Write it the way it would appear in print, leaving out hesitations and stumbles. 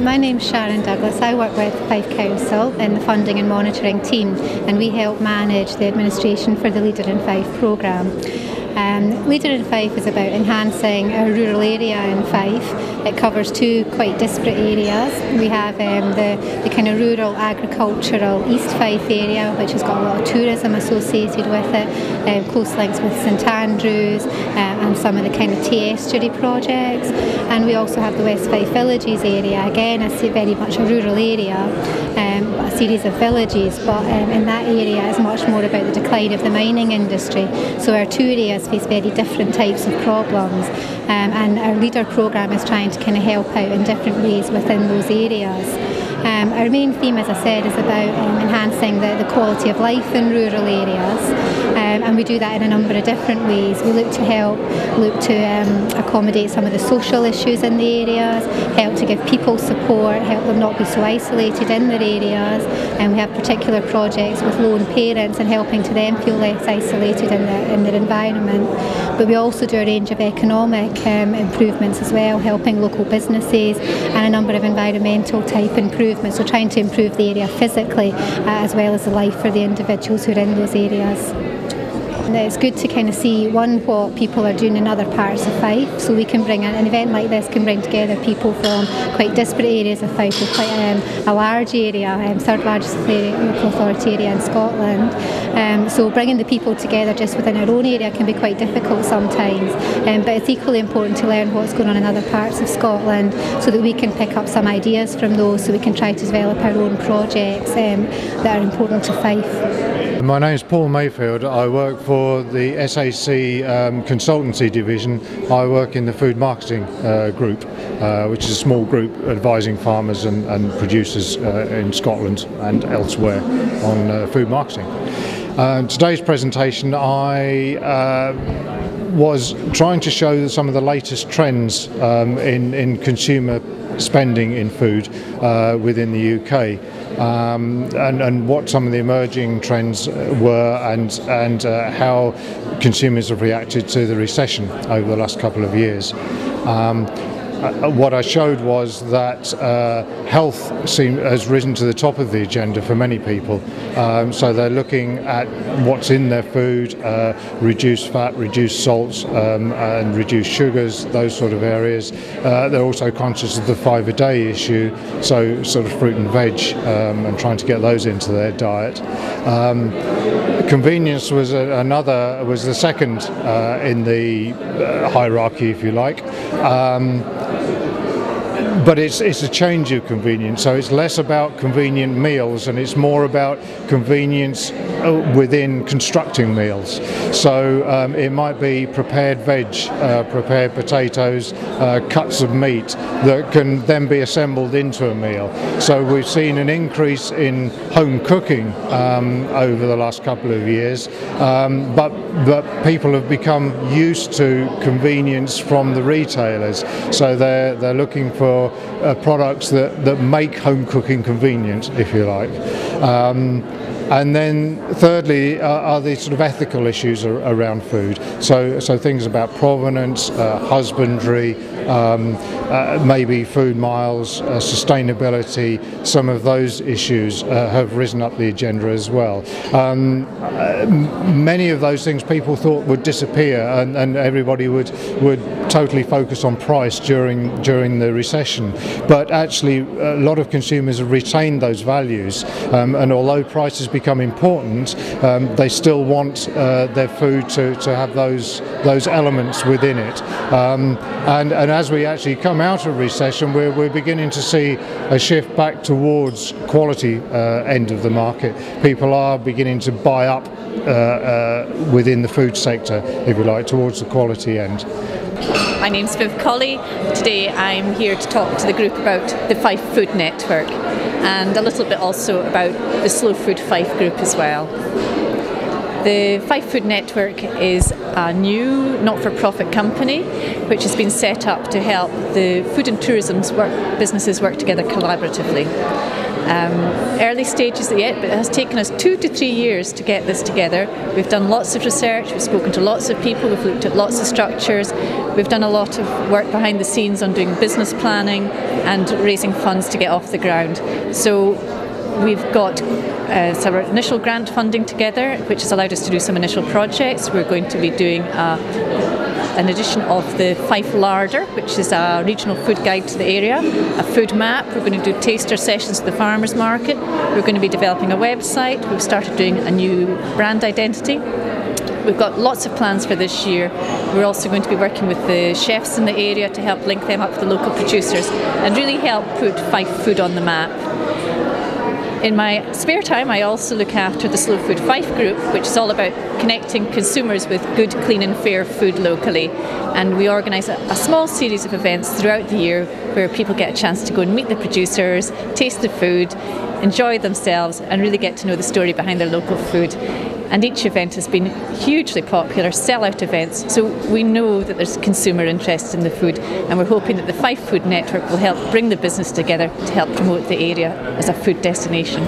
My name's Sharon Douglas. I work with Fife Council in the funding and monitoring team, and we help manage the administration for the Leader in Fife programme. Leader in Fife is about enhancing a rural area in Fife. It covers two quite disparate areas. We have the kind of rural agricultural East Fife area, which has got a lot of tourism associated with it, close links with St Andrews and some of the kind of tea estuary projects. And we also have the West Fife Villages area. Again, it's very much a rural area, a series of villages, but in that area it's much more about the decline of the mining industry. So our two areas face very different types of problems, and our Leader programme is trying to kind of help out in different ways within those areas. Our main theme, as I said, is about enhancing the quality of life in rural areas, and we do that in a number of different ways. We look to accommodate some of the social issues in the areas, help to give people support, help them not be so isolated in their areas, and we have particular projects with lone parents and helping to them feel less isolated in their environment. But we also do a range of economic improvements as well, helping local businesses and a number of environmental type improvements, so trying to improve the area physically as well as the life for the individuals who are in those areas. And it's good to kind of see, one, what people are doing in other parts of Fife, so we can bring an event like this can bring together people from quite disparate areas of Fife, with quite a large area, third largest local authority area in Scotland. So bringing the people together just within our own area can be quite difficult sometimes, but it's equally important to learn what's going on in other parts of Scotland so that we can pick up some ideas from those, so we can try to develop our own projects that are important to Fife. My name is Paul Mayfield. I work for the SAC consultancy division. I work in the food marketing group, which is a small group advising farmers and producers in Scotland and elsewhere on food marketing. Today's presentation, I was trying to show some of the latest trends in consumer spending in food within the UK. And what some of the emerging trends were, and how consumers have reacted to the recession over the last couple of years. What I showed was that health has risen to the top of the agenda for many people. So they're looking at what's in their food, reduced fat, reduced salts, and reduced sugars, those sort of areas. They're also conscious of the 5 a day issue, so sort of fruit and veg, and trying to get those into their diet. Convenience was the second in the hierarchy, if you like. But it's a change of convenience, so it's less about convenient meals and it's more about convenience within constructing meals. So it might be prepared veg, prepared potatoes, cuts of meat that can then be assembled into a meal. So we've seen an increase in home cooking over the last couple of years, but people have become used to convenience from the retailers. So they're looking for products that make home cooking convenient, if you like. And then thirdly are the sort of ethical issues around food. So things about provenance, husbandry, maybe food miles, sustainability, some of those issues have risen up the agenda as well. Many of those things people thought would disappear, and everybody would totally focus on price during the recession. But actually a lot of consumers have retained those values, and although prices become important, they still want their food to have those elements within it. And as we actually come out of recession, we're beginning to see a shift back towards quality end of the market. People are beginning to buy up within the food sector, if you like, towards the quality end. My name's Viv Colley. Today I'm here to talk to the group about the Fife Food Network and a little bit also about the Slow Food Fife group as well. The Fife Food Network is a new not-for-profit company which has been set up to help the food and tourism businesses work together collaboratively. Early stages yet, but it has taken us 2 to 3 years to get this together. We've done lots of research, we've spoken to lots of people, we've looked at lots of structures, we've done a lot of work behind the scenes on doing business planning and raising funds to get off the ground. So we've got some initial grant funding together, which has allowed us to do some initial projects. We're going to be doing an edition of the Fife Larder, which is a regional food guide to the area, a food map. We're going to do taster sessions at the farmers market. We're going to be developing a website. We've started doing a new brand identity. We've got lots of plans for this year. We're also going to be working with the chefs in the area to help link them up with the local producers and really help put Fife food on the map. In my spare time, I also look after the Slow Food Fife group, which is all about connecting consumers with good, clean and fair food locally. And we organise a small series of events throughout the year where people get a chance to go and meet the producers, taste the food, enjoy themselves and really get to know the story behind their local food. And each event has been hugely popular, sell-out events, so we know that there's consumer interest in the food, and we're hoping that the Fife Food Network will help bring the business together to help promote the area as a food destination.